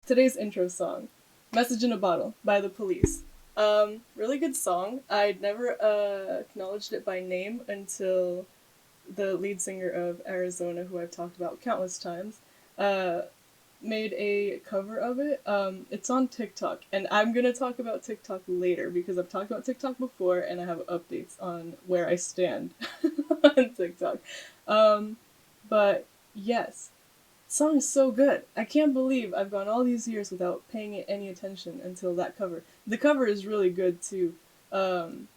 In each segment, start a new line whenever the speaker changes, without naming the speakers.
Today's intro song, Message in a Bottle by The Police. Really good song. I'd never acknowledged it by name until the lead singer of Arizona, who I've talked about countless times, uh, made a cover of it. It's on TikTok, and I'm gonna talk about TikTok later because I've talked about TikTok before, and I have updates on where I stand on TikTok. Um, but yes, song is so good. I can't believe I've gone all these years without paying it any attention until that cover. The cover is really good too. Um,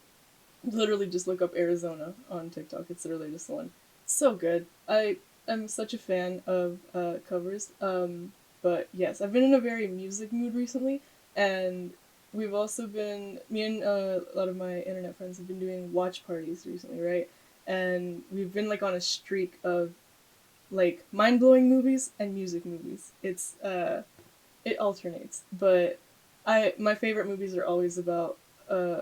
Literally just look up Arizona on TikTok. It's the latest one. It's so good. I am such a fan of covers. But yes, I've been in a very music mood recently, and we've also been me and a lot of my internet friends have been doing watch parties recently, right? And we've been like on a streak of like mind blowing movies and music movies. It alternates, but I my favorite movies are always about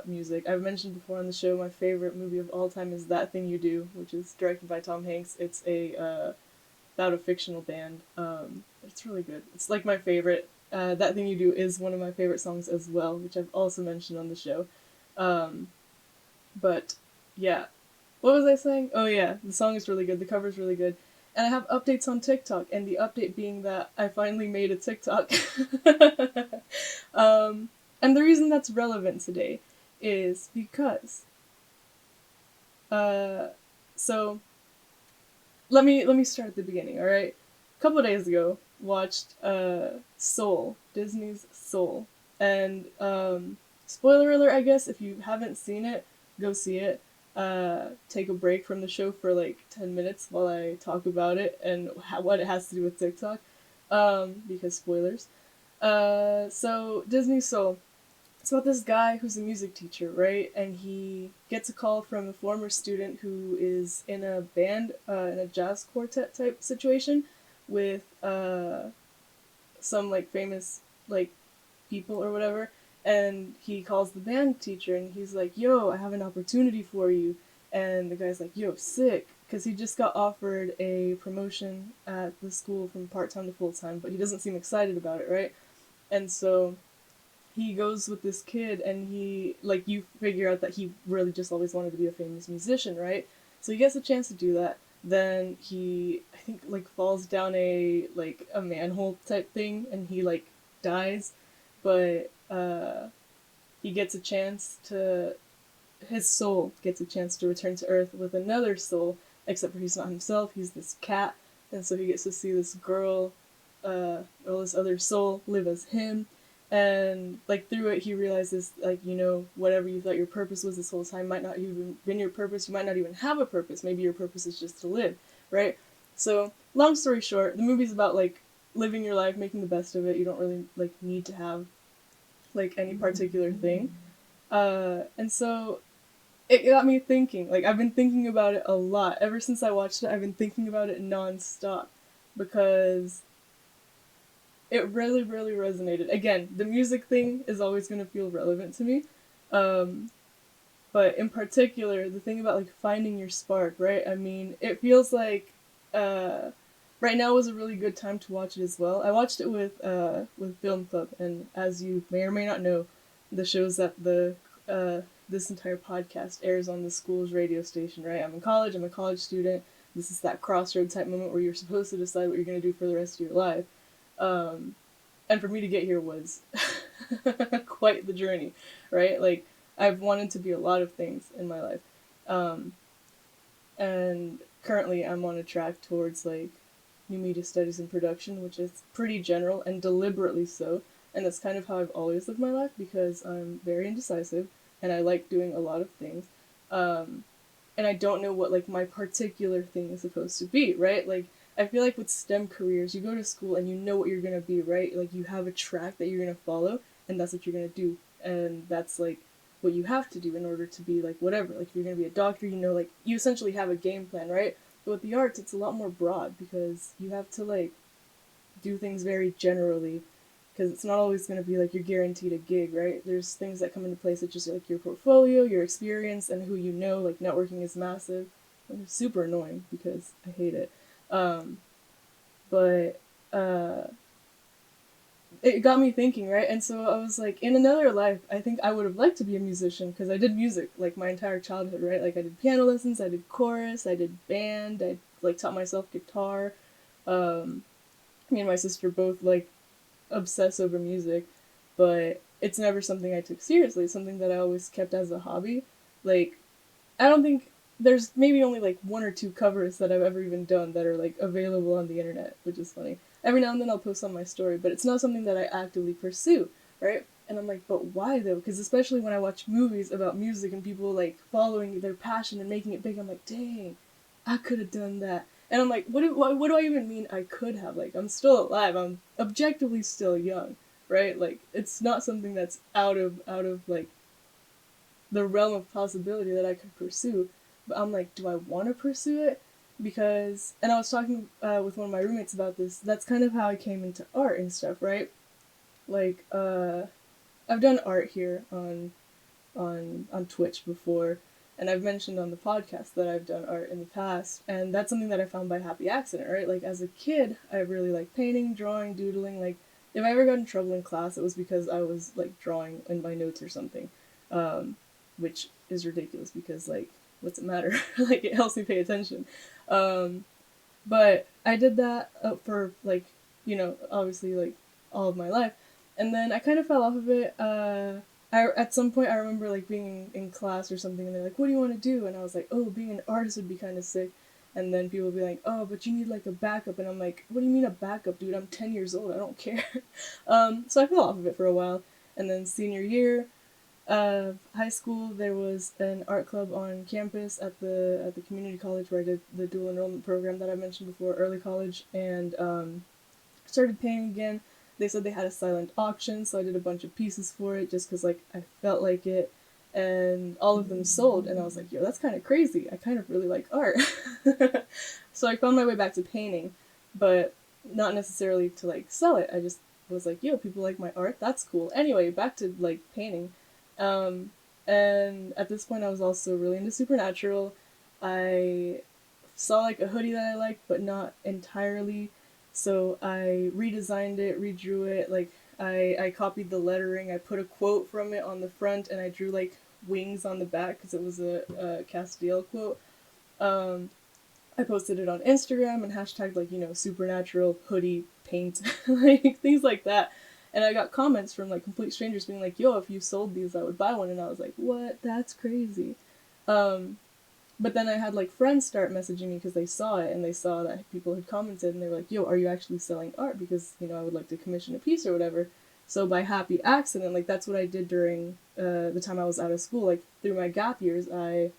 music. I've mentioned before on the show my favorite movie of all time is That Thing You Do, which is directed by Tom Hanks. It's a about a fictional band. It's really good. It's like my favorite. That Thing You Do is one of my favorite songs as well, which I've also mentioned on the show. Um, but yeah, what was I saying? Oh yeah, the song is really good. The cover is really good. And I have updates on TikTok, and the update being that I finally made a TikTok. um, and the reason that's relevant today is because uh, so let me start at the beginning. All right, a couple of days ago, watched Soul, Disney's Soul, and spoiler alert, I guess if you haven't seen it, go see it. Take a break from the show for like 10 minutes while I talk about it and what it has to do with TikTok, because spoilers. So Disney Soul, it's about this guy who's a music teacher, right? And he gets a call from a former student who is in a band, in a jazz quartet type situation with some like famous like people or whatever. And he calls the band teacher and he's like, "Yo, I have an opportunity for you." And the guy's like, "Yo, sick," because he just got offered a promotion at the school from part time to full time, but he doesn't seem excited about it, right? And so he goes with this kid and he like you figure out that he really just always wanted to be a famous musician, right? So he gets a chance to do that. Then he I think like falls down a manhole type thing and he like dies, but he gets a chance to his soul gets a chance to return to Earth with another soul, except for he's not himself, he's this cat, and so he gets to see this girl, or this other soul live as him. And like through it he realizes like, whatever you thought your purpose was this whole time might not even been your purpose. You might not even have a purpose. Maybe your purpose is just to live, right? So long story short, the movie's about like living your life, making the best of it. You don't really like need to have like any particular thing. And so it got me thinking. Like I've been thinking about it a lot ever since I watched it. I've been thinking about it nonstop because it really, really resonated. Again, the music thing is always going to feel relevant to me, um, but in particular, the thing about like finding your spark, right? I mean, it feels like uh, right now was a really good time to watch it as well. I watched it with Film Club, and as you may or may not know, the shows that the this entire podcast airs on the school's radio station, right? I'm in college. I'm a college student. This is that crossroad type moment where you're supposed to decide what you're going to do for the rest of your life. Um, and for me to get here was quite the journey, right? Like I've wanted to be a lot of things in my life, um, and currently I'm on a track towards like new media studies and production, which is pretty general and deliberately so. And that's kind of how I've always lived my life because I'm very indecisive and I like doing a lot of things. Um, and I don't know what like my particular thing is supposed to be, right? Like I feel like with STEM careers, you go to school and you know what you're gonna be, right? Like you have a track that you're gonna follow, and that's what you're gonna do, and that's like what you have to do in order to be like whatever. Like if you're gonna be a doctor, like you essentially have a game plan, right? But with the arts, it's a lot more broad because you have to like do things very generally because it's not always going to be like you're guaranteed a gig, right? There's things that come into play such as like your portfolio, your experience, and who you know. Like networking is massive. It's super annoying because I hate it. Um, but uh, it got me thinking, right? And so I was like, in another life, I think I would have liked to be a musician because I did music like my entire childhood, right? Like I did piano lessons, I did chorus, I did band, I like taught myself guitar. Um, Me and my sister both like obsess over music, but it's never something I took seriously. It's something that I always kept as a hobby. Like I don't think there's maybe only like one or two covers that I've ever even done that are like available on the internet, which is funny. Every now and then I'll post on my story, but it's not something that I actively pursue, right? And I'm like, but why though? Because especially when I watch movies about music and people like following their passion and making it big, I'm like, dang, I could have done that. And I'm like, what do I even mean I could have? Like, I'm still alive. I'm objectively still young, right? Like, it's not something that's out of like the realm of possibility that I could pursue. But I'm like, do I want to pursue it? Because, and I was talking with one of my roommates about this. That's kind of how I came into art and stuff, right? Like, I've done art here on Twitch before, and I've mentioned on the podcast that I've done art in the past, and that's something that I found by happy accident, right? Like as a kid, I really liked painting, drawing, doodling. Like if I ever got in trouble in class, it was because I was like drawing in my notes or something, um, which is ridiculous because like what's it matter? Like it helps me pay attention. Um, but I did that for like obviously like all of my life, and then I kind of fell off of it. At some point I remember like being in class or something, and they're like, "What do you want to do?" And I was like, "Oh, being an artist would be kind of sick." And then people would be like, "Oh, but you need like a backup," and I'm like, "What do you mean a backup, dude? I'm 10 years old. I don't care." So I fell off of it for a while, and then senior year high school, there was an art club on campus at the community college where I did the dual enrollment program that I mentioned before, early college, and started painting again. They said they had a silent auction, so I did a bunch of pieces for it just because like I felt like it, and all of them sold, and I was like, yo, that's kind of crazy. I kind of really like art, so I found my way back to painting, but not necessarily to like sell it. I just was like, yo, people like my art. That's cool. Anyway, back to like painting. Um, and at this point, I was also really into supernatural. I saw like a hoodie that I liked, but not entirely. So I redesigned it, redrew it. Like I copied the lettering. I put a quote from it on the front, and I drew like wings on the back because it was a Castile quote. Um, I posted it on Instagram and hashtagged like supernatural hoodie paint, like things like that. And I got comments from like complete strangers being like, "Yo, if you sold these, I would buy one." And I was like, "What? That's crazy." Um, but then I had like friends start messaging me because they saw it and they saw that people had commented and they were like, "Yo, are you actually selling art? Because I would like to commission a piece or whatever." So by happy accident, like that's what I did during the time I was out of school. Like through my gap years, I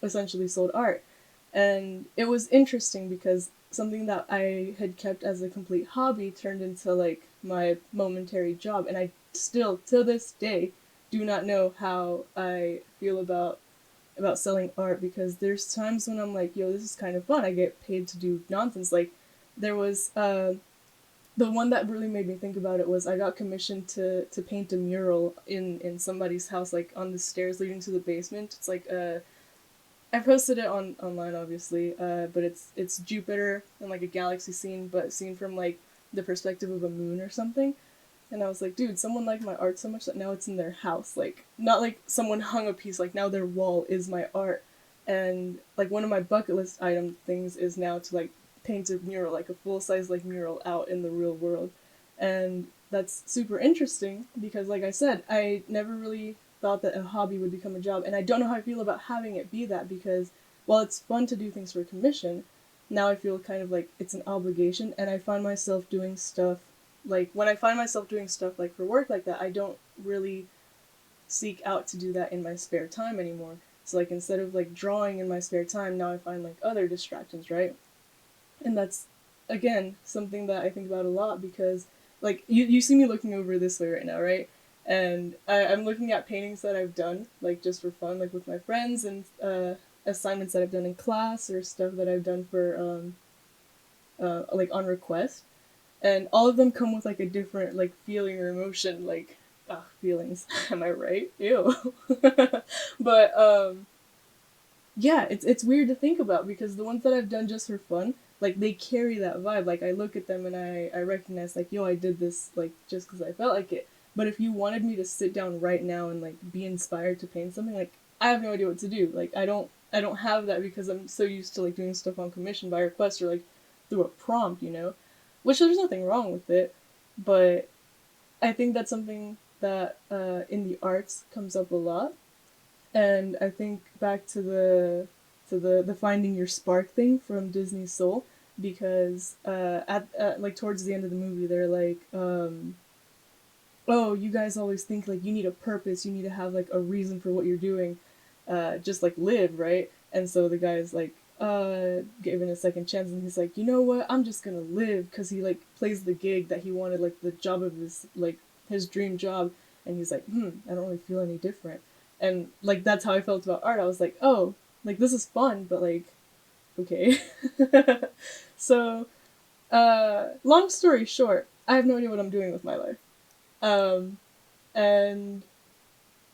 essentially sold art. And it was interesting because something that I had kept as a complete hobby turned into like my momentary job. And I still, to this day, do not know how I feel about selling art because there's times when I'm like, yo, this is kind of fun. I get paid to do nonsense. Like there was the one that really made me think about it was I got commissioned to paint a mural in somebody's house, like on the stairs leading to the basement. It's like I posted it online, obviously, but it's Jupiter and like a galaxy scene, but seen from like the perspective of a moon or something. And I was like, dude, someone liked my art so much that now it's in their house. Like, not like someone hung a piece. Like now their wall is my art. And like one of my bucket list item things is now to like paint a mural, like a full size like mural out in the real world. And that's super interesting because, like I said, I never really thought that a hobby would become a job, and I don't know how I feel about having it be that because while it's fun to do things for commission, now I feel kind of like it's an obligation, and I find myself doing stuff like when I find myself doing stuff like for work like that, I don't really seek out to do that in my spare time anymore. So like instead of like drawing in my spare time, now I find like other distractions, right? And that's again something that I think about a lot because like you see me looking over this way right now, right? And I'm looking at paintings that I've done like just for fun, like with my friends, and assignments that I've done in class or stuff that I've done for like on request, and all of them come with like a different like feeling or emotion, like feelings. Am I right? Ew. But yeah, it's weird to think about because the ones that I've done just for fun, like they carry that vibe. Like I look at them and I recognize like, yo, I did this like just because I felt like it. But if you wanted me to sit down right now and like be inspired to paint something, like I have no idea what to do. Like I don't have that because I'm so used to like doing stuff on commission by request or like through a prompt, you know? Which there's nothing wrong with it, but I think that's something that in the arts comes up a lot. And I think back to the finding your spark thing from Disney's Soul, because at like towards the end of the movie they're like, oh, you guys always think like you need a purpose, you need to have like a reason for what you're doing, just like live, right? And so the guy's like, given a second chance, and he's like, you know what, I'm just gonna live, because he like plays the gig that he wanted, like the job of his, like his dream job, and he's like, I don't really feel any different. And like that's how I felt about art. I was like, oh, like this is fun, but like, okay. So, long story short, I have no idea what I'm doing with my life. Um, and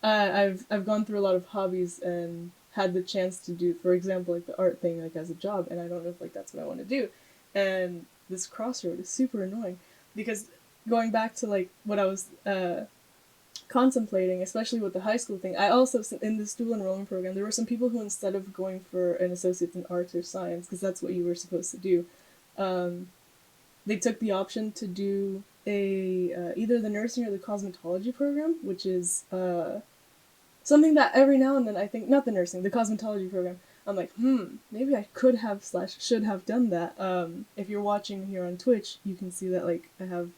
I've gone through a lot of hobbies and had the chance to do, for example, like the art thing, like as a job, and I don't know if like that's what I want to do. And this crossroad is super annoying because going back to like what I was contemplating, especially with the high school thing, I also in the dual enrollment program there were some people who instead of going for an associate in arts or science, because that's what you were supposed to do, um, they took the option to do a either the nursing or the cosmetology program, which is something that every now and then I think, not the nursing, the cosmetology program. I'm like, maybe I could have slash should have done that. If you're watching here on Twitch, you can see that like I have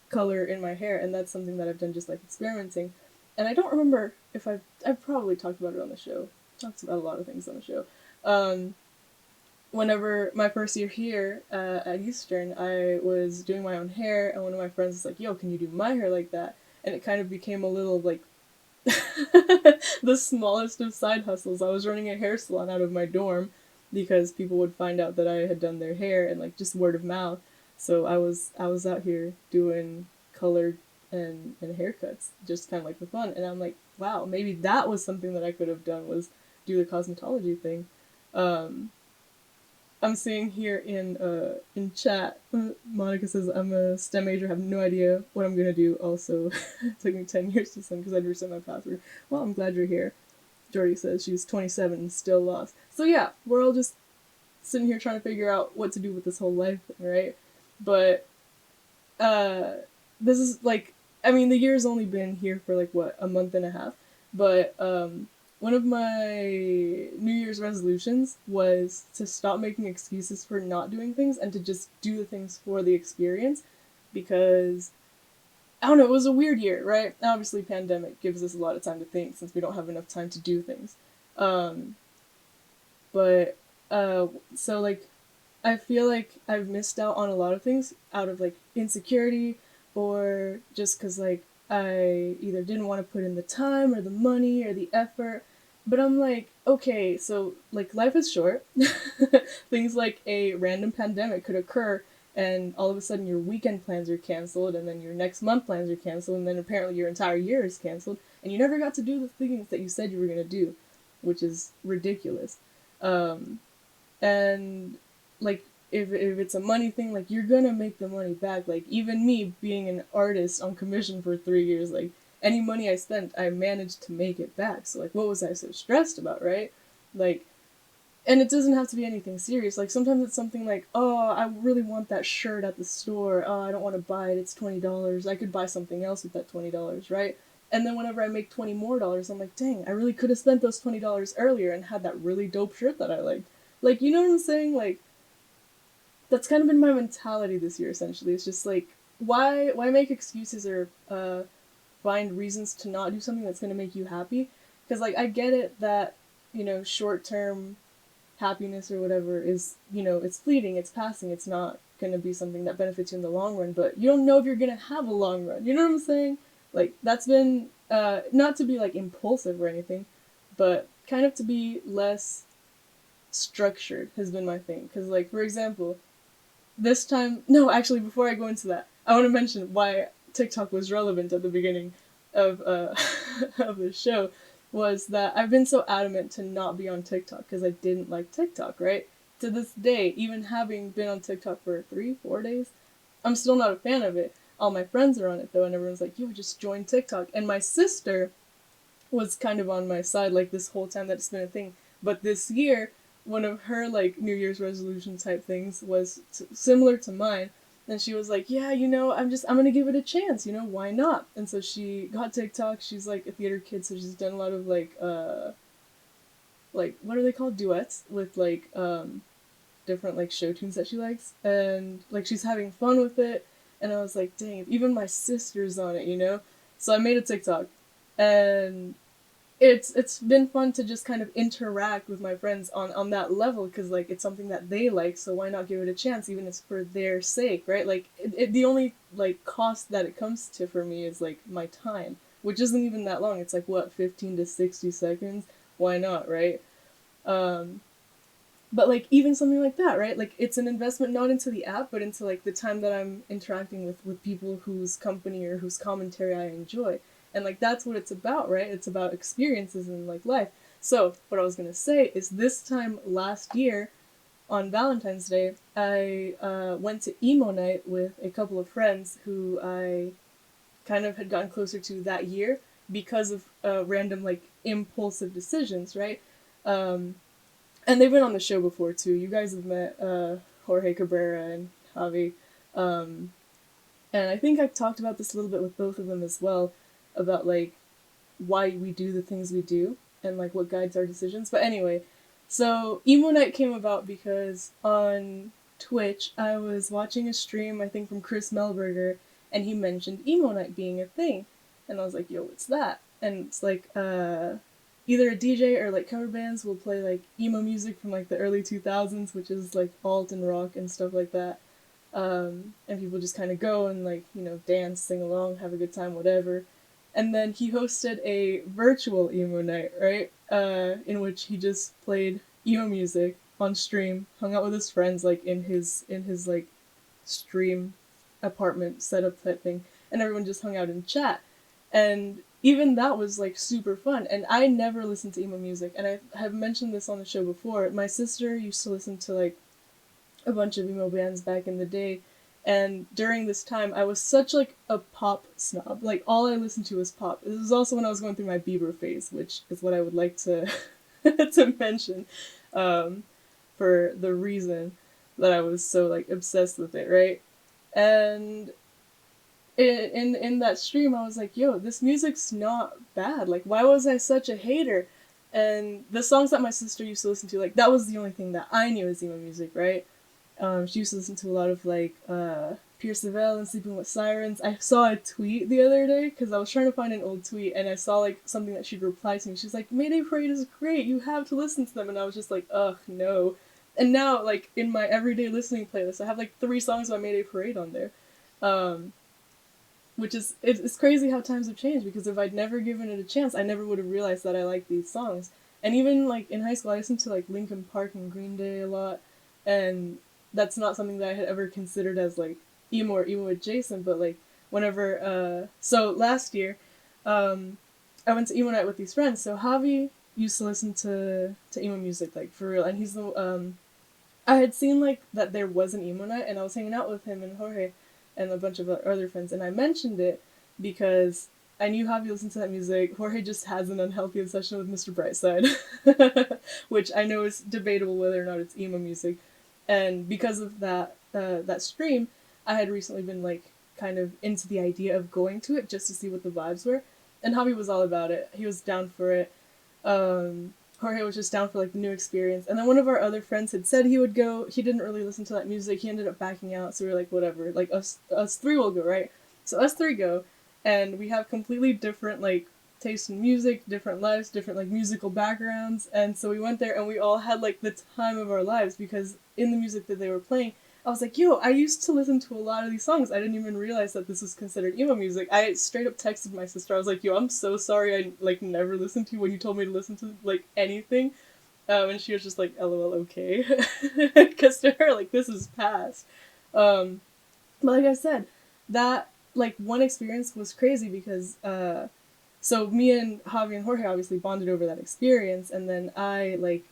color in my hair, and that's something that I've done just like experimenting. And I don't remember if I've probably talked about it on the show. Talked about a lot of things on the show. Whenever my first year here at Eastern, I was doing my own hair, and one of my friends was like, "Yo, can you do my hair like that?" And it kind of became a little like the smallest of side hustles. I was running a hair salon out of my dorm because people would find out that I had done their hair, and like just word of mouth. So I was out here doing colored and haircuts, just kind of like for fun. And I'm like, wow, maybe that was something that I could have done, was do the cosmetology thing. Um, I'm seeing here in chat, Monica says I'm a STEM major, have no idea what I'm gonna do. Also, it took me 10 years to send because I'd reset my password. Well, I'm glad you're here. Jordy says she was 27 and still lost. So yeah, we're all just sitting here trying to figure out what to do with this whole life thing, right? But uh, this is like, I mean, the year's only been here for like what, a month and a half, but one of my New Year's resolutions was to stop making excuses for not doing things and to just do the things for the experience, because I don't know, it was a weird year, right? Obviously, pandemic gives us a lot of time to think since we don't have enough time to do things. Um, but so like I feel like I've missed out on a lot of things out of like insecurity, or just because like I either didn't want to put in the time or the money or the effort. But I'm like, okay, so like life is short. Things like a random pandemic could occur, and all of a sudden your weekend plans are canceled, and then your next month plans are canceled, and then apparently your entire year is canceled, and you never got to do the things that you said you were going to do, which is ridiculous. Um, and like if it's a money thing, like you're gonna make the money back. Like even me being an artist on commission for 3 years, like any money I spent I managed to make it back. So like what was I so stressed about, right? Like, and it doesn't have to be anything serious. Like sometimes it's something like, oh, I really want that shirt at the store, oh, I don't want to buy it, it's $20, I could buy something else with that $20, right? And then whenever I make $20 more, I'm like, dang, I really could have spent those $20 earlier and had that really dope shirt that I liked. Like, you know what I'm saying? Like, that's kind of been my mentality this year, essentially. It's just like, why make excuses or find reasons to not do something that's going to make you happy? Because, like, I get it that, short-term happiness or whatever is, it's fleeting, it's passing, it's not going to be something that benefits you in the long run, but you don't know if you're going to have a long run. You know what I'm saying? Like, that's been, not to be, like, impulsive or anything, but kind of to be less structured has been my thing. Because, like, for example, this time, no, actually, before I go into that, I want to mention why TikTok was relevant at the beginning of of the show, was that I've been so adamant to not be on TikTok because I didn't like TikTok, right? to this day, even having been on TikTok for 3, 4 days, I'm still not a fan of it. All my friends are on it though, and everyone's like, "You just join TikTok." And my sister was kind of on my side like this whole time that it's been a thing. But this year, one of her like New Year's resolution type things was similar to mine. And she was like, "Yeah, I'm gonna give it a chance. Why not?" And so she got TikTok. She's like a theater kid, so she's done a lot of like what are they called, duets with like different like show tunes that she likes, and like she's having fun with it. And I was like, dang, even my sister's on it. So I made a TikTok, and it's been fun to just kind of interact with my friends on that level, because like it's something that they like, so why not give it a chance, even if it's for their sake, right? Like the only like cost that it comes to for me is like my time, which isn't even that long. It's like what, 15 to 60 seconds. Why not, right? um but like even something like that, right? Like it's an investment not into the app, but into like the time that I'm interacting with people whose company or whose commentary I enjoy. And like that's what it's about, right? It's about experiences in like life. So what I was gonna say is, this time last year on Valentine's Day, I went to emo night with a couple of friends who I kind of had gotten closer to that year because of random like impulsive decisions, right? Um, and they've been on the show before too. You guys have met Jorge Cabrera and Javi, um, and I think I've talked about this a little bit with both of them as well, about like why we do the things we do and like what guides our decisions. But anyway, so emo night came about because on Twitch I was watching a stream, I think from Chris Melberger, and he mentioned emo night being a thing, and I was like, "Yo, what's that?" And it's like either a DJ or like cover bands will play like emo music from like the early 2000s, which is like alt and rock and stuff like that. And people just kind of go and like dance, sing along, have a good time, whatever. And then he hosted a virtual emo night, right? In which he just played emo music on stream, hung out with his friends like in his like stream apartment setup type thing, and everyone just hung out and chat. And even that was like super fun. And I never listened to emo music, and I have mentioned this on the show before. My sister used to listen to like a bunch of emo bands back in the day, and during this time I was such like a pop snob. Like all I listened to was pop. This was also when I was going through my Bieber phase, which is what I would like to to mention, um, for the reason that I was so like obsessed with it, right? And in that stream I was like, yo, this music's not bad. Like why was I such a hater? And the songs that my sister used to listen to, like that was the only thing that I knew as emo music, right? She used to listen to a lot of like Pierce the Veil and Sleeping with Sirens. I saw a tweet the other day because I was trying to find an old tweet, and I saw like something that she'd replied to me. She's like, "Mayday Parade is great. You have to listen to them." And I was just like, "Ugh, no." And now, like in my everyday listening playlist, I have like 3 songs by Mayday Parade on there, um, which is it's crazy how times have changed. Because if I'd never given it a chance, I never would have realized that I liked these songs. And even like in high school, I listened to like Linkin Park and Green Day a lot, and that's not something that I had ever considered as like emo or emo adjacent. But like whenever, so last year, um, I went to emo night with these friends. So Javi used to listen to emo music like for real, and he's the I had seen like that there was an emo night, and I was hanging out with him and Jorge and a bunch of other friends, and I mentioned it because I knew Javi listened to that music. Jorge just has an unhealthy obsession with Mr. Brightside, which I know is debatable whether or not it's emo music. And because of that stream, I had recently been like kind of into the idea of going to it just to see what the vibes were. And Javi was all about it. He was down for it. Jorge was just down for like the new experience. And then one of our other friends had said he would go. He didn't really listen to that music. He ended up backing out. So we were like, whatever. Like us three will go, right? So us three go, and we have completely different like taste in music, different lives, different like musical backgrounds. And so we went there, and we all had like the time of our lives, because in the music that they were playing, I was like, yo, I used to listen to a lot of these songs. I didn't even realize that this was considered emo music. I straight up texted my sister. I was like, yo, I'm so sorry I like never listened to you when you told me to listen to like anything. And she was just like, LOL, okay. Because to her, like, this is past. Um, but like I said, that like one experience was crazy because so me and Javi and Jorge obviously bonded over that experience, and then I like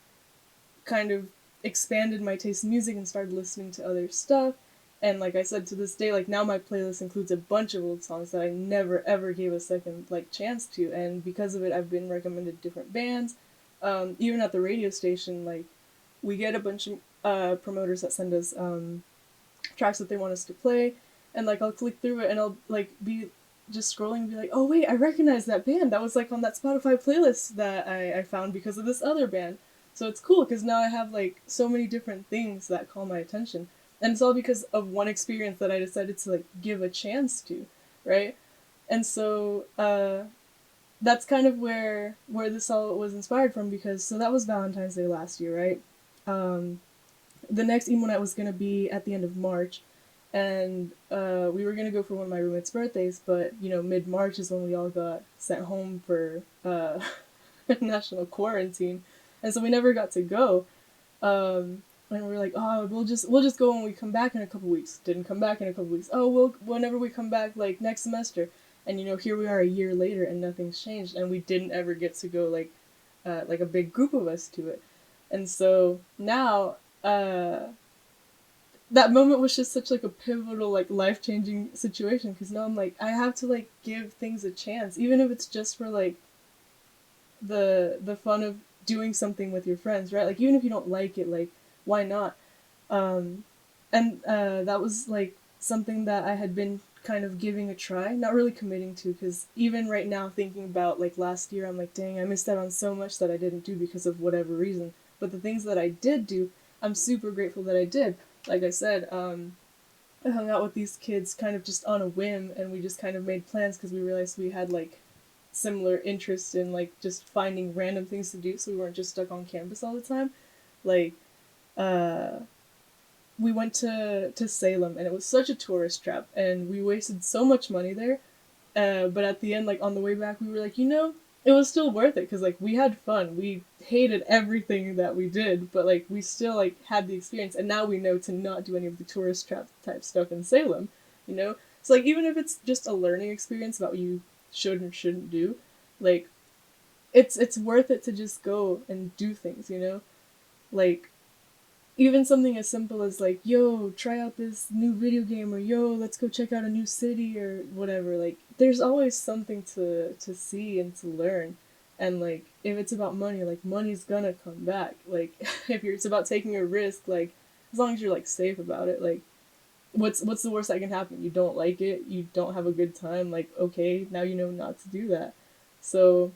kind of expanded my taste in music and started listening to other stuff. And like I said, to this day, like now my playlist includes a bunch of old songs that I never ever gave a second like chance to, and because of it, I've been recommended different bands. Even at the radio station, like we get a bunch of promoters that send us tracks that they want us to play, and like I'll click through it and I'll like be just scrolling and be like, oh wait, I recognize that band. That was like on that Spotify playlist that I found because of this other band. So it's cool because now I have like so many different things that call my attention. And it's all because of one experience that I decided to like give a chance to, right? And so that's kind of where this all was inspired from, because so that was Valentine's Day last year, right? Um, the next emo night was gonna be at the end of March, and we were gonna go for one of my roommates' birthdays, but you know, mid March is when we all got sent home for national quarantine, and so we never got to go. And we were like, oh, we'll just go when we come back in a couple weeks. Didn't come back in a couple weeks. Oh, we'll whenever we come back, like next semester. And you know, here we are a year later, and nothing's changed, and we didn't ever get to go like a big group of us to it. And so now, that moment was just such like a pivotal, like life changing situation, because now I'm like, I have to like give things a chance, even if it's just for like the fun of doing something with your friends, right? Like even if you don't like it, like why not? Um, and that was like something that I had been kind of giving a try, not really committing to, because even right now thinking about like last year, I'm like, dang, I missed out on so much that I didn't do because of whatever reason. But the things that I did do, I'm super grateful that I did. Like I said, I hung out with these kids kind of just on a whim, and we just kind of made plans because we realized we had like similar interests in like just finding random things to do, so we weren't just stuck on campus all the time. Like, uh, we went to Salem, and it was such a tourist trap, and we wasted so much money there. But at the end, like on the way back, we were like, you know, it was still worth it because like we had fun. We hated everything that we did, but like we still like had the experience, and now we know to not do any of the tourist trap type stuff in Salem. You know, so like even if it's just a learning experience about what you should and shouldn't do, like it's worth it to just go and do things. You know, like even something as simple as like, yo, try out this new video game, or yo, let's go check out a new city or whatever. Like there's always something to see and to learn. And like if it's about money, like money's gonna come back. Like if it's about taking a risk, like as long as you're like safe about it, like what's the worst that can happen? You don't like it, you don't have a good time, like okay, now you know not to do that. So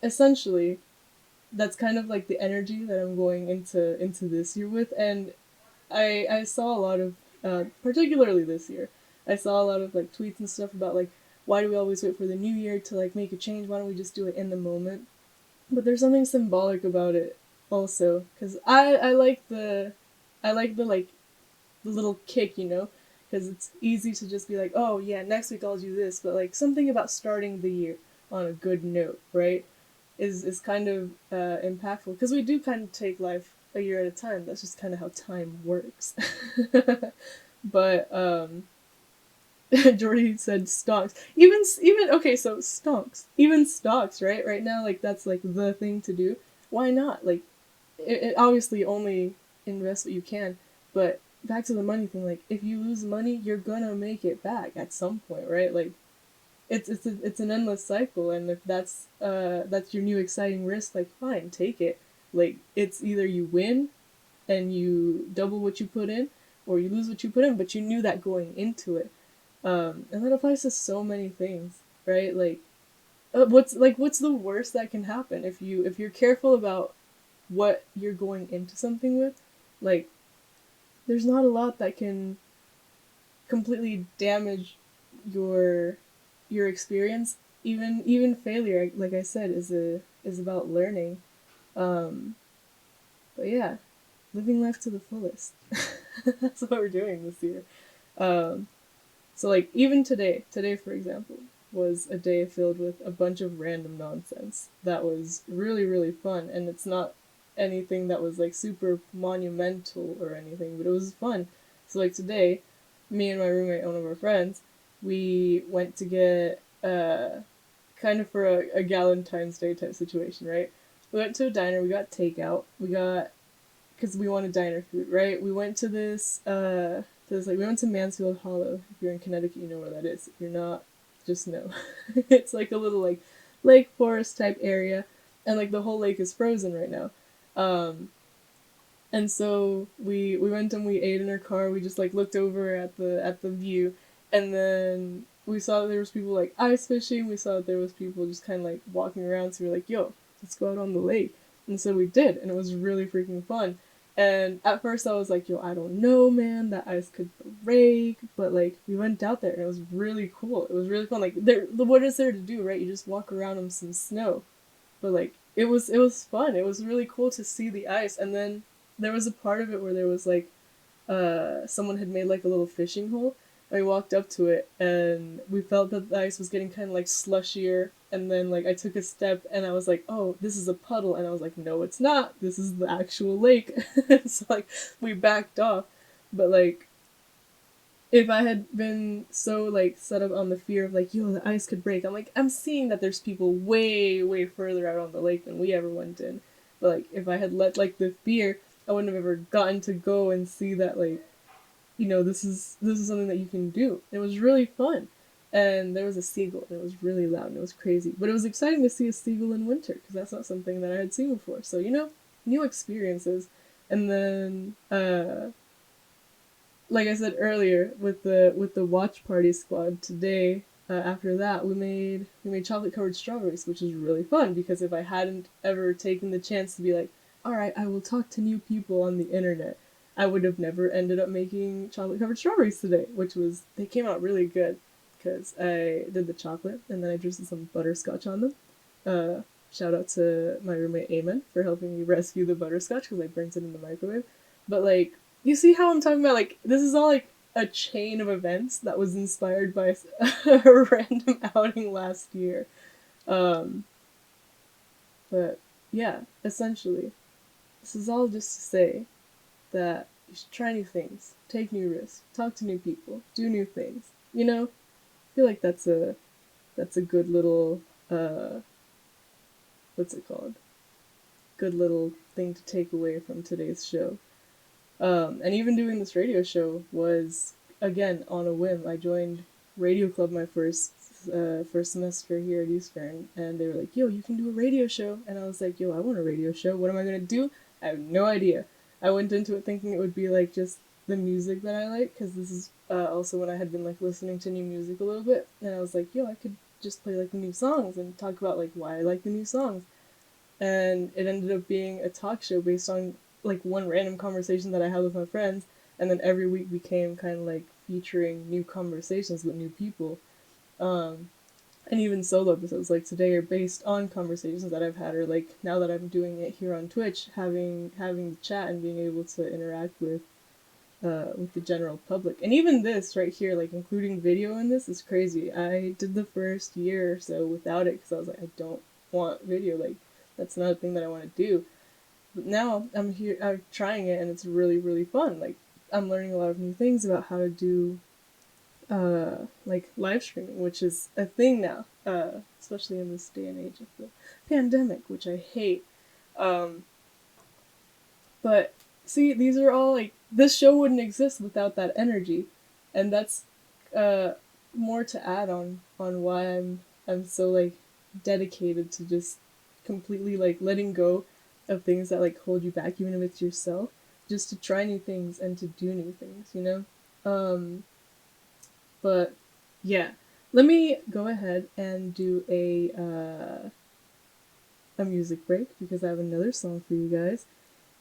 essentially that's kind of like the energy that I'm going into this year with. And I saw a lot of particularly this year, I saw a lot of like tweets and stuff about like, why do we always wait for the new year to like make a change? Why don't we just do it in the moment? But there's something symbolic about it also, because I like the like the little kick, you know, because it's easy to just be like, oh yeah, next week I'll do this, but like something about starting the year on a good note, right? Is kind of impactful, because we do kind of take life a year at a time. That's just kind of how time works. But Jordy said stonks. Even okay, so stonks. Even stocks, right? Right now, like that's like the thing to do. Why not? Like, it obviously only invest what you can, but back to the money thing. Like, if you lose money, you're gonna make it back at some point, right? Like, it's an endless cycle, and if that's your new exciting risk, like fine, take it. Like it's either you win and you double what you put in, or you lose what you put in, but you knew that going into it. And that applies to so many things, right? Like what's the worst that can happen if you're careful about what you're going into something with? Like there's not a lot that can completely damage your your experience. Even failure, like I said, is about learning. Um, but yeah, living life to the fullest. That's what we're doing this year. Um, so like even today for example, was a day filled with a bunch of random nonsense that was really fun, and it's not anything that was like super monumental or anything, but it was fun. So like today, me and my roommate, one of our friends, we went to get kind of for a Galentine's Day type situation, right? We went to a diner, we got takeout, because we wanted diner food, right? We went to we went to Mansfield Hollow. If you're in Connecticut, you know where that is. If you're not, just know. It's like a little, like, lake forest type area, and, like, the whole lake is frozen right now. Um, and so we went and we ate in our car. We just, like, looked over at the view, and then we saw that there was people, like, ice fishing. We saw that there was people just kind of, like, walking around. So we were like, yo, let's go out on the lake. And so we did, and it was really freaking fun. And at first I was like, yo, I don't know, man, that ice could break. But, like, we went out there and it was really cool. It was really fun. Like, what is there to do, right? You just walk around in some snow. But, like, it was fun. It was really cool to see the ice. And then there was a part of it where there was, like, someone had made, like, a little fishing hole. And we walked up to it and we felt that the ice was getting kind of, like, slushier. And then, like, I took a step and I was like, oh, this is a puddle. And I was like, no, it's not. This is the actual lake. So, like, we backed off. But, like, if I had been so, like, set up on the fear of, like, yo, the ice could break, I'm seeing that there's people way, way further out on the lake than we ever went in. But, like, if I had let, like, the fear, I wouldn't have ever gotten to go and see that, like, this is something that you can do. It was really fun. And there was a seagull, and it was really loud, and it was crazy. But it was exciting to see a seagull in winter, because that's not something that I had seen before. So, new experiences. And then, like I said earlier, with the watch party squad today, after that, we made chocolate covered strawberries, which is really fun, because if I hadn't ever taken the chance to be like, all right, I will talk to new people on the internet, I would have never ended up making chocolate covered strawberries today, they came out really good, because I did the chocolate and then I drizzled some butterscotch on them. Shout out to my roommate Amen for helping me rescue the butterscotch because I burnt it in the microwave. But, like, you see how I'm talking about, like, this is all, like, a chain of events that was inspired by a random outing last year. Um, but, yeah, essentially, this is all just to say that you should try new things, take new risks, talk to new people, do new things. I feel like that's a good little, what's it called? Good little thing to take away from today's show. And even doing this radio show was, again, on a whim. I joined Radio Club my first semester here at Eastern, and they were like, yo, you can do a radio show. And I was like, yo, I want a radio show. What am I going to do? I have no idea. I went into it thinking it would be, like, just the music that I like, because this is also when I had been, like, listening to new music a little bit. And I was like, yo, I could just play, like, the new songs and talk about, like, why I like the new songs. And it ended up being a talk show based on, like, one random conversation that I had with my friends, and then every week became kind of like featuring new conversations with new people. Um, and even solo episodes like today are based on conversations that I've had, or, like, now that I'm doing it here on Twitch, having the chat and being able to interact with the general public. And even this right here, like, including video in this, is crazy. I did the first year or so without it because I was like, I don't want video. Like, that's not a thing that I want to do. But now I'm here, I'm trying it, and it's really, really fun. Like, I'm learning a lot of new things about how to do, like, live streaming, which is a thing now, especially in this day and age of the pandemic, which I hate. Um, but see, these are all, like, this show wouldn't exist without that energy, and that's more to add on why I'm so, like, dedicated to just completely, like, letting go of things that, like, hold you back, even if it's yourself, just to try new things and to do new things. But yeah, let me go ahead and do a music break because I have another song for you guys.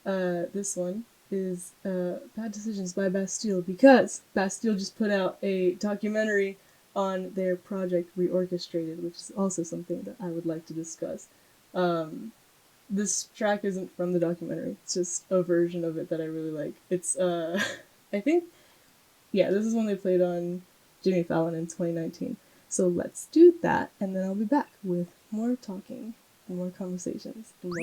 This one is Bad Decisions by Bastille, because Bastille just put out a documentary on their project Reorchestrated, which is also something that I would like to discuss. This track isn't from the documentary, it's just a version of it that I really like. It's, I think, yeah, this is one they played on Jimmy Fallon in 2019. So let's do that, and then I'll be back with more talking, and more conversations, and more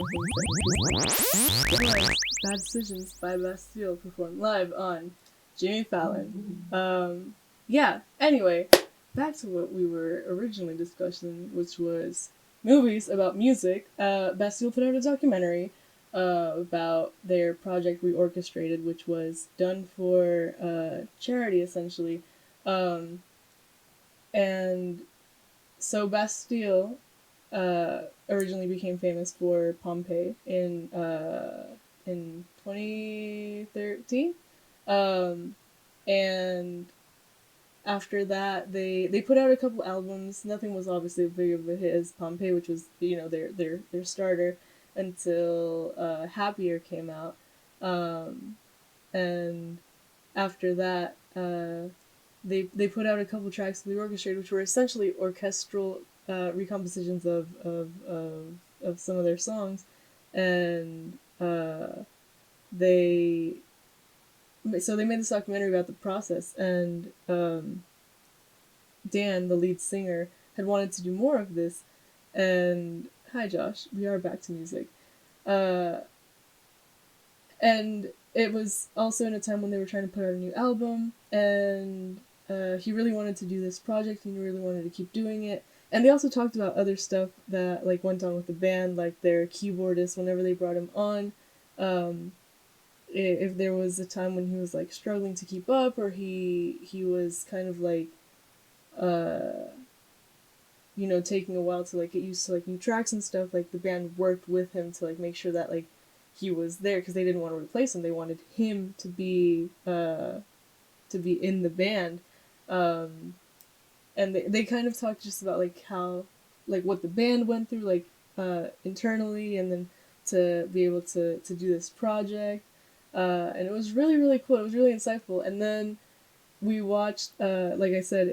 things. Anyway, Bad Decisions by Bastille performed live on Jimmy Fallon. Yeah, anyway, back to what we were originally discussing, which was movies about music, Bastille put out a documentary about their project Reorchestrated, which was done for charity essentially. Um, and so Bastille originally became famous for Pompeii in 2013, and after that they put out a couple albums. Nothing was obviously as big of a hit as Pompeii, which was their starter until Happier came out, and after that they put out a couple tracks of the orchestrated, which were essentially orchestral recompositions of some of their songs, and they they made this documentary about the process, and Dan, the lead singer, had wanted to do more of this, and hi Josh, we are back to music, uh, and it was also in a time when they were trying to put out a new album, and he really wanted to do this project, and he really wanted to keep doing it. And they also talked about other stuff that like went on with the band, like their keyboardist whenever they brought him on. Um, if there was a time when he was like struggling to keep up, or he was kind of like uh, taking a while to like get used to like new tracks and stuff, like the band worked with him to like make sure that like he was there because they didn't want to replace him. They wanted him to be in the band. Um, and they kind of talked just about like how like what the band went through like internally, and then to be able to do this project. And it was really really cool. It was really insightful. And then we watched, like I said,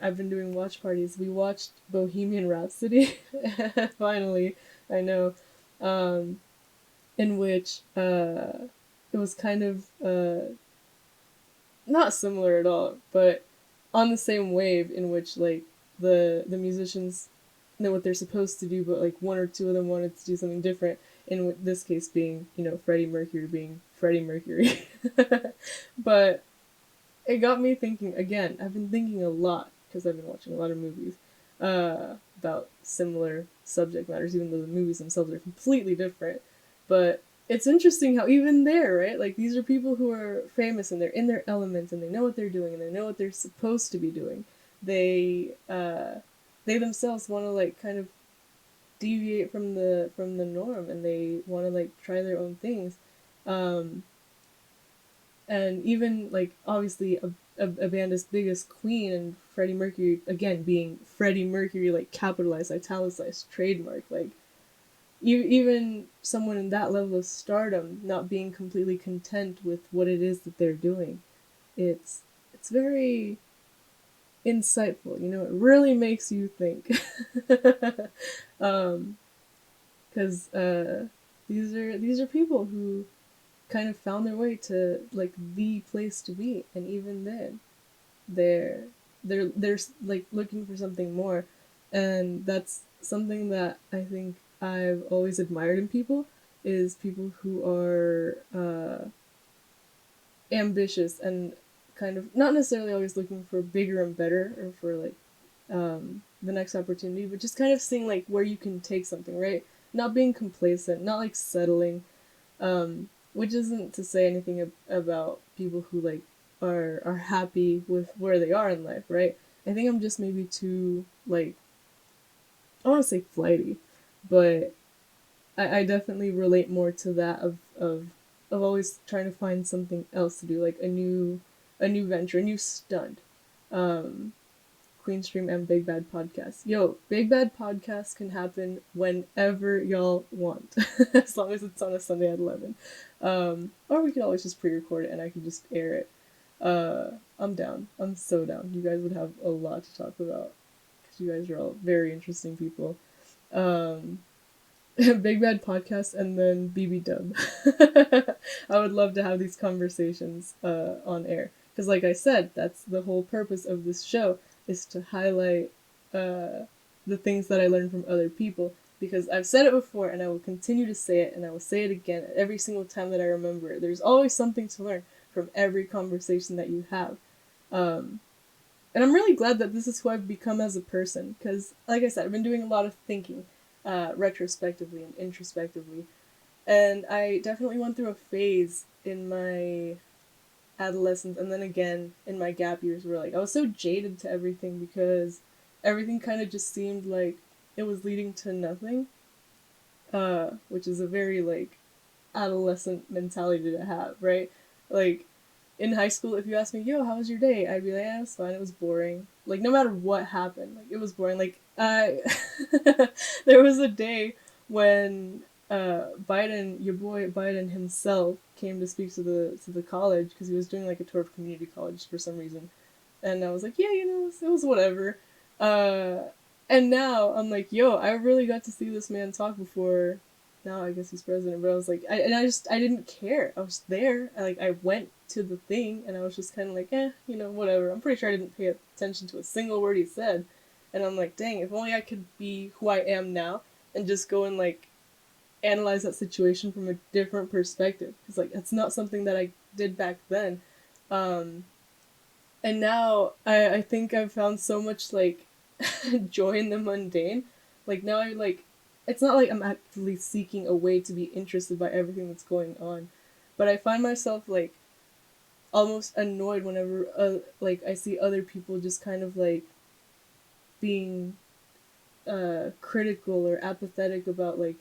I've been doing watch parties. We watched Bohemian Rhapsody, finally, I know, um, in which it was kind of not similar at all, but on the same wave, in which like the musicians know what they're supposed to do, but like one or two of them wanted to do something different. In this case, being Freddie Mercury being Freddie Mercury, but it got me thinking again. I've been thinking a lot because I've been watching a lot of movies about similar subject matters, even though the movies themselves are completely different. But it's interesting how even there, right? Like these are people who are famous and they're in their element and they know what they're doing and they know what they're supposed to be doing. They themselves want to like kind of deviate from the norm, and they want to like try their own things. Um, and even like obviously a band as big as Queen and Freddie Mercury, again being Freddie Mercury, like capitalized, italicized, trademark, like even someone in that level of stardom not being completely content with what it is that they're doing, it's very insightful. It really makes you think. um, because these are people who kind of found their way to like the place to be, and even then they're they're like looking for something more. And that's something that I think I've always admired in people, is people who are ambitious and kind of not necessarily always looking for bigger and better, or for like the next opportunity, but just kind of seeing like where you can take something, right? Not being complacent, not like settling, which isn't to say anything about people who like are happy with where they are in life, right? I think I'm just maybe too like, I want to say flighty, but I definitely relate more to that of always trying to find something else to do, like a new venture, a new stunt. Um, Queen Stream and Big Bad Podcast. Yo, Big Bad Podcast can happen whenever y'all want, as long as it's on a Sunday at 11. Or we could always just pre-record it and I can just air it. I'm down. I'm so down. You guys would have a lot to talk about because you guys are all very interesting people. Um, Big Bad Podcast and then BB Dub. I would love to have these conversations on air. Because, like I said, that's the whole purpose of this show, is to highlight the things that I learned from other people. Because I've said it before, and I will continue to say it, and I will say it again every single time that I remember it. There's always something to learn from every conversation that you have. Um, And I'm really glad that this is who I've become as a person, because, like I said, I've been doing a lot of thinking, retrospectively and introspectively. And I definitely went through a phase in my adolescence and then again in my gap years where, like, I was so jaded to everything because everything kind of just seemed like it was leading to nothing, which is a very, like, adolescent mentality to have, right? Like, in high school, if you asked me, yo, how was your day? I'd be like, yeah, it was fine, it was boring. Like, no matter what happened, like, it was boring. Like, I. There was a day when Biden, your boy Biden himself, came to speak to the college because he was doing like a tour of community college for some reason, and I was like, yeah, it was whatever. Uh, and now I'm like, yo, I really got to see this man talk before. Now I guess he's president, but I was like, I didn't care. I was there. I went to the thing, and I was just kind of like, whatever. I'm pretty sure I didn't pay attention to a single word he said, and I'm like, dang, if only I could be who I am now and just go and like analyze that situation from a different perspective, because like it's not something that I did back then. Um, and now I think I've found so much like joy in the mundane. Like now I like it's not like I'm actively seeking a way to be interested by everything that's going on, but I find myself like almost annoyed whenever like I see other people just kind of like being critical or apathetic about like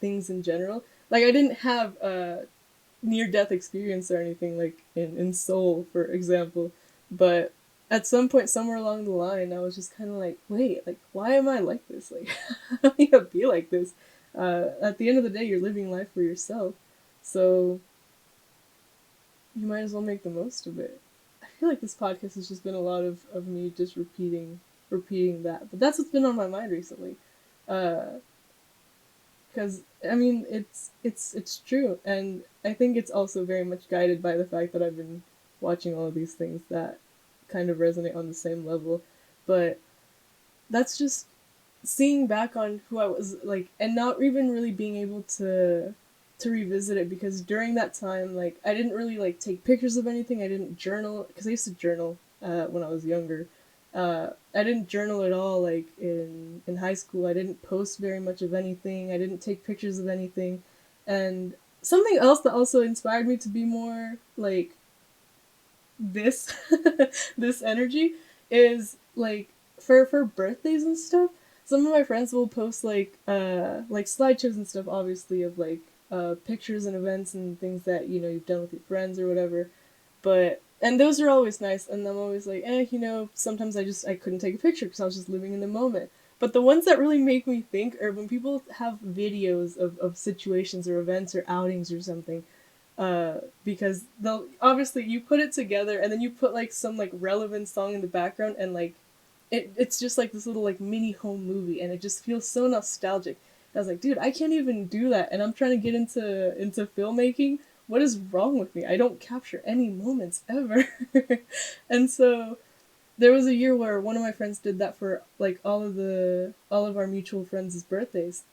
things in general. Like I didn't have a near death experience or anything like in Seoul, for example, but at some point somewhere along the line, I was just kind of like, wait, like why am I like this? Like, I don't need to be like this. At the end of the day, you're living life for yourself, so you might as well make the most of it. I feel like this podcast has just been a lot of me just repeating that, but that's what's been on my mind recently. Uh, because I mean it's true, and I think it's also very much guided by the fact that I've been watching all of these things that kind of resonate on the same level, but that's just seeing back on who I was like, and not even really being able to revisit it, because during that time like I didn't really like take pictures of anything. I didn't journal because I used to journal when I was younger. I didn't journal at all like in high school. I didn't post very much of anything. I didn't take pictures of anything. And something else that also inspired me to be more like this this energy is like for birthdays and stuff. Some of my friends will post like slideshows and stuff, obviously, of like pictures and events and things that you've done with your friends or whatever. But and those are always nice, and I'm always like, sometimes I couldn't take a picture because I was just living in the moment. But the ones that really make me think are when people have videos of situations or events or outings or something, because they'll obviously you put it together and then you put like some like relevant song in the background, and like it's just like this little like mini home movie, and it just feels so nostalgic. And I was like, dude, I can't even do that, and I'm trying to get into filmmaking. What is wrong with me? I don't capture any moments ever. And so there was a year where one of my friends did that for like all of our mutual friends' birthdays.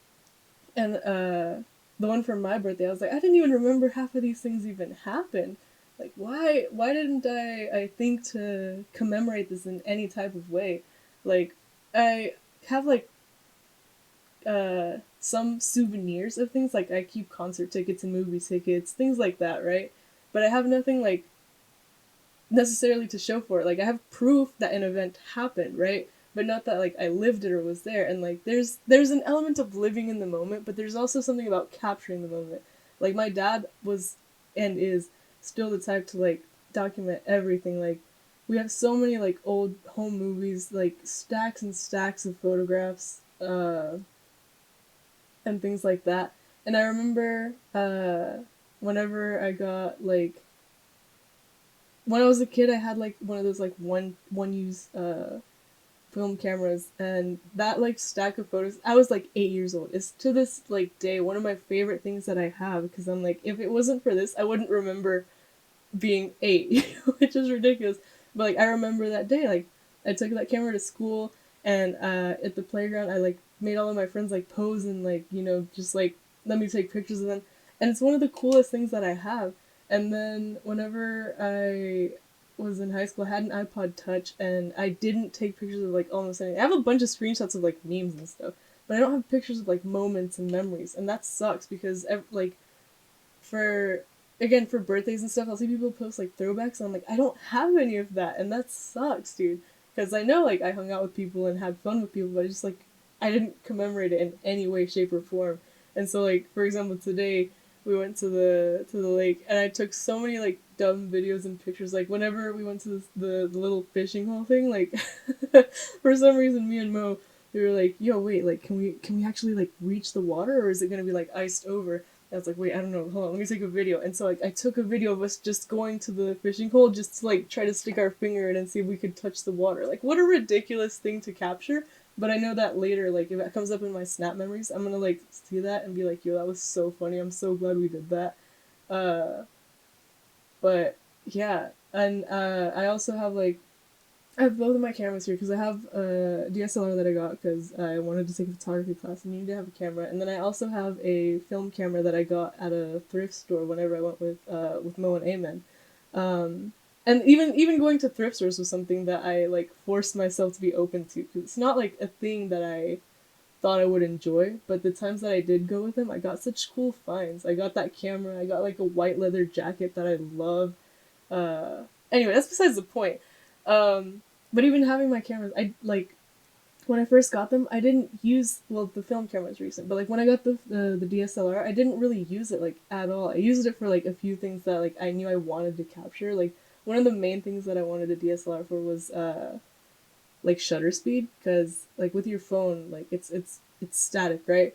And the one for my birthday, I was like, I didn't even remember half of these things even happened. Like, why didn't I think to commemorate this in any type of way? Like, I have like some souvenirs of things. Like I keep concert tickets and movie tickets, things like that, right? But I have nothing like necessarily to show for it. Like I have proof that an event happened, right? But not that like I lived it or was there. And like there's an element of living in the moment, but there's also something about capturing the moment. Like my dad was and is still the type to like document everything. Like we have so many like old home movies, like stacks and stacks of photographs, and things like that. And I remember whenever I got like when I was a kid, I had like one of those like one use film cameras, and that like stack of photos. I was like 8 years old. It's to this like day one of my favorite things that I have, because I'm like, if it wasn't for this, I wouldn't remember being 8, which is ridiculous. But like I remember that day, like I took that camera to school, and at the playground, I like made all of my friends like pose and like just like let me take pictures of them, and it's one of the coolest things that I have. And then whenever I was in high school, I had an iPod Touch, and I didn't take pictures of like almost anything. I have a bunch of screenshots of like memes and stuff, but I don't have pictures of like moments and memories, and that sucks because like for again for birthdays and stuff, I'll see people post like throwbacks, and I'm like, I don't have any of that, and that sucks, dude. Because I know like I hung out with people and had fun with people, but I just like I didn't commemorate it in any way, shape, or form. And so like for example, today we went to the lake, and I took so many like dumb videos and pictures. Like whenever we went to the little fishing hole thing, like for some reason me and Mo, we were like, yo, wait, like can we actually like reach the water, or is it gonna be like iced over? I was like, wait, I don't know. Hold on, let me take a video. And so like I took a video of us just going to the fishing hole just to like try to stick our finger in and see if we could touch the water. Like what a ridiculous thing to capture. But I know that later, like if it comes up in my snap memories, I'm gonna like see that and be like, yo, that was so funny. I'm so glad we did that. Uh, but yeah, and I also have like I have both of my cameras here because I have a DSLR that I got because I wanted to take a photography class and you need to have a camera. And then I also have a film camera that I got at a thrift store whenever I went with Mo and Amen. And even going to thrift stores was something that I like forced myself to be open to because it's not like a thing that I thought I would enjoy. But the times that I did go with them, I got such cool finds. I got that camera. I got like a white leather jacket that I love. Uh, anyway, that's besides the point. But even having my cameras, I like when I first got them, I didn't use the film camera was recent, but like when I got the DSLR, I didn't really use it like at all. I used it for like a few things that like I knew I wanted to capture. Like one of the main things that I wanted a DSLR for was like shutter speed because like with your phone like it's static, right?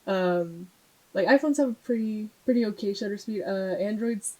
Um, like iPhones have a pretty okay shutter speed. Androids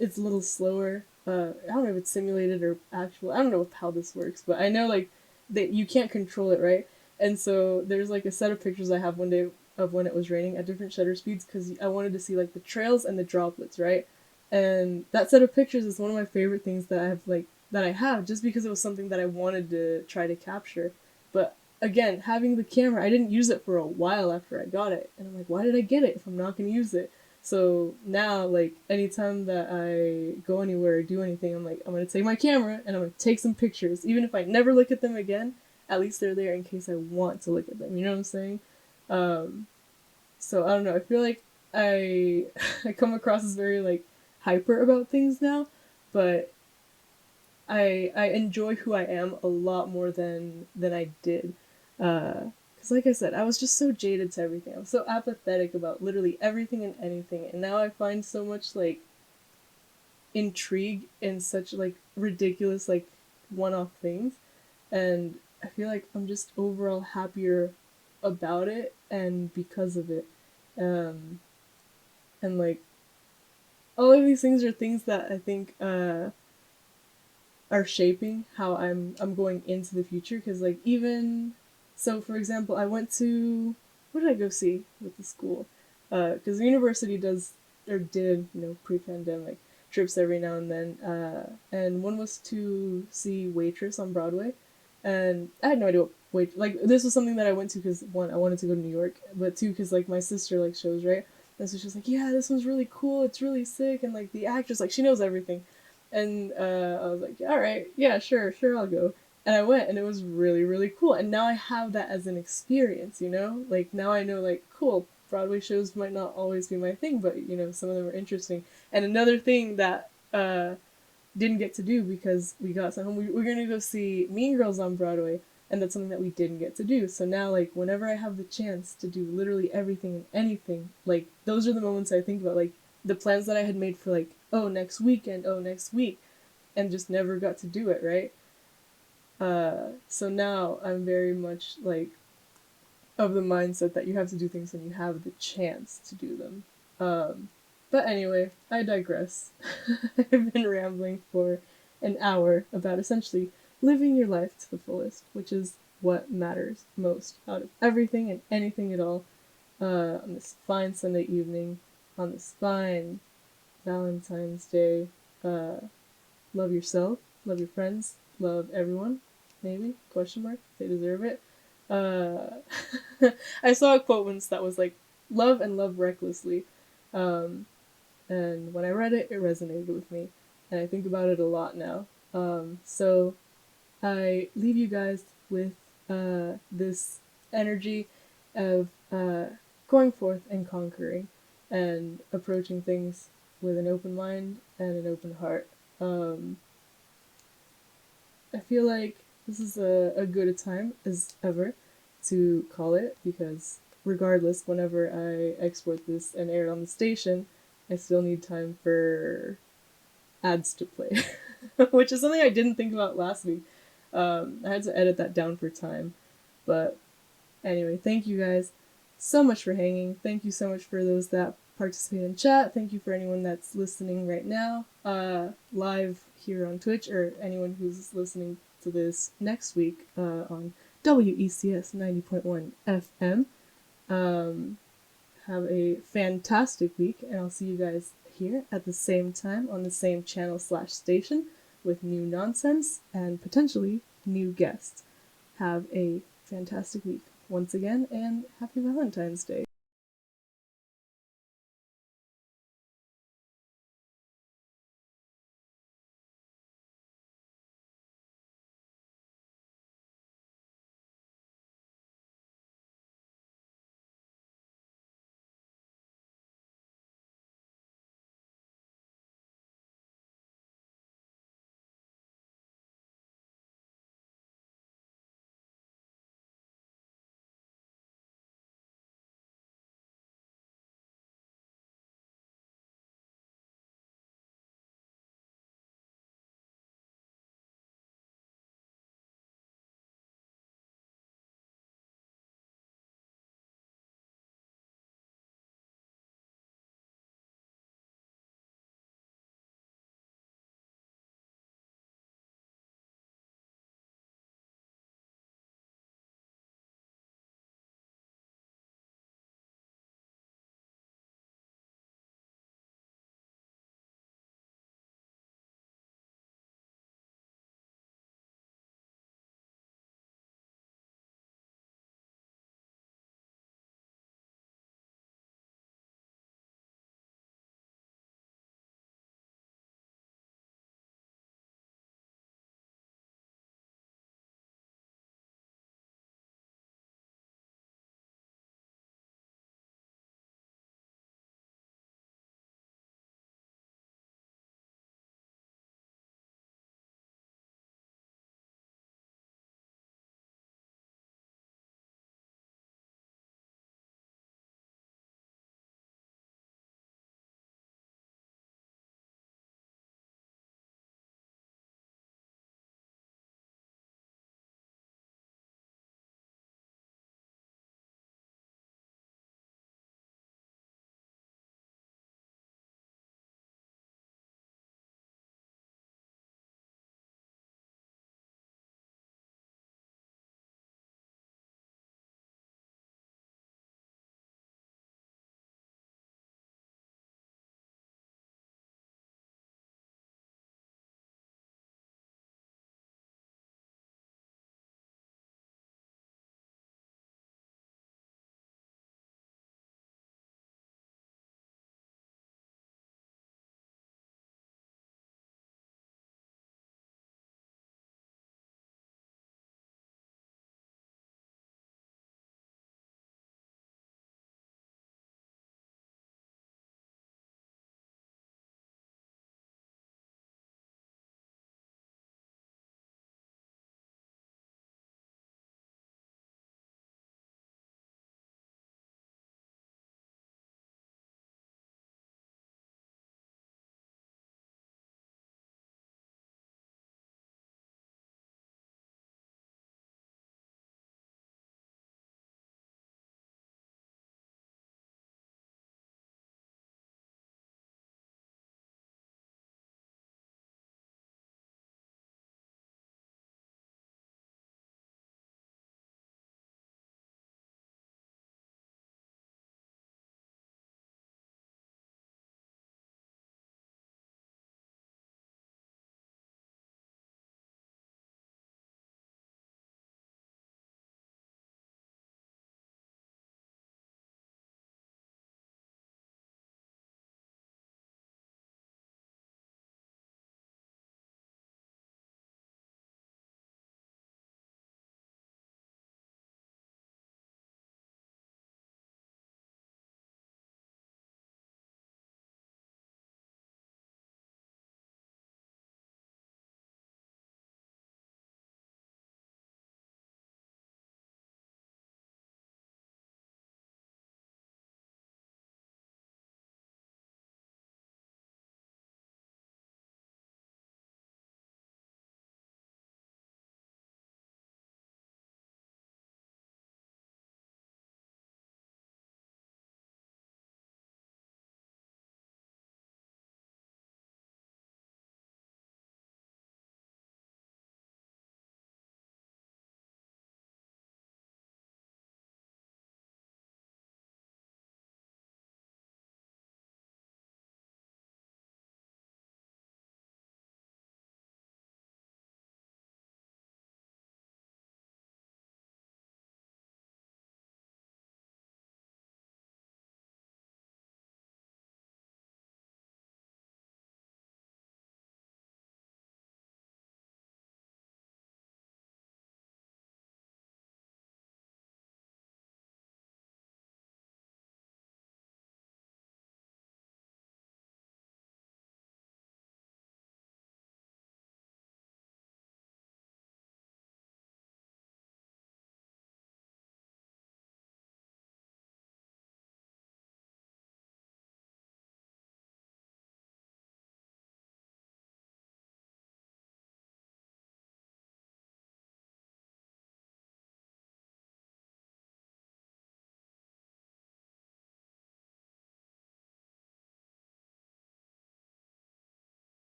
it's a little slower. I don't know if it's simulated or actual. I don't know how this works, but I know like that you can't control it, right? And so there's like a set of pictures I have one day of when it was raining at different shutter speeds because I wanted to see like the trails and the droplets, right? And that set of pictures is one of my favorite things that I have like that I have just because it was something that I wanted to try to capture. But again, having the camera, I didn't use it for a while after I got it, and I'm like, why did I get it if I'm not gonna use it? So now, like, anytime that I go anywhere or do anything, I'm like, I'm gonna take my camera and I'm gonna take some pictures. Even if I never look at them again, at least they're there in case I want to look at them. You know what I'm saying? Um, so I don't know. I feel like I I come across as very like hyper about things now, but I enjoy who I am a lot more than I did. Because like I said, I was just so jaded to everything. I was so apathetic about literally everything and anything, and now I find so much like intrigue in such like ridiculous like one-off things, and I feel like I'm just overall happier about it and because of it. Um, and like all of these things are things that I think are shaping how I'm going into the future because like even so for example I went to what did I go see with the school because the university does or did pre-pandemic trips every now and then and one was to see Waitress on Broadway and I had no idea what wait like this was something that I went to because one I wanted to go to New York but two because like my sister like shows right and so she was like yeah this one's really cool it's really sick and like the actress like she knows everything and I was like, all right, yeah, sure, I'll go. And I went, and it was really, really cool. And now I have that as an experience, you know? Like, now I know, like, cool, Broadway shows might not always be my thing, but, some of them are interesting. And another thing that didn't get to do because we got sent home, we're going to go see Mean Girls on Broadway, and that's something that we didn't get to do. So now, like, whenever I have the chance to do literally everything and anything, like, those are the moments I think about, like, the plans that I had made for like, oh next weekend, oh next week, and just never got to do it, right? So now I'm very much like of the mindset that you have to do things when you have the chance to do them. But anyway, I digress. I've been rambling for an hour about essentially living your life to the fullest, which is what matters most out of everything and anything at all. On this fine Sunday evening, on this fine Valentine's Day. Uh, love yourself, love your friends, love everyone. Maybe question mark. They deserve it. Uh, I saw a quote once that was like, "Love and love recklessly," and when I read it, it resonated with me, and I think about it a lot now. So I leave you guys with this energy of going forth and conquering and approaching things with an open mind and an open heart. Um, I feel like this is a good a time as ever to call it because regardless, whenever I export this and air it on the station, I still need time for ads to play, which is something I didn't think about last week. I had to edit that down for time. But anyway, thank you guys so much for hanging. Thank you so much for those that participate in chat. Thank you for anyone that's listening right now, live here on Twitch, or anyone who's listening to this next week on WECS 90.1 FM. Have a fantastic week, and I'll see you guys here at the same time on the same channel / station with new nonsense and potentially new guests. Have a fantastic week once again, and happy Valentine's Day.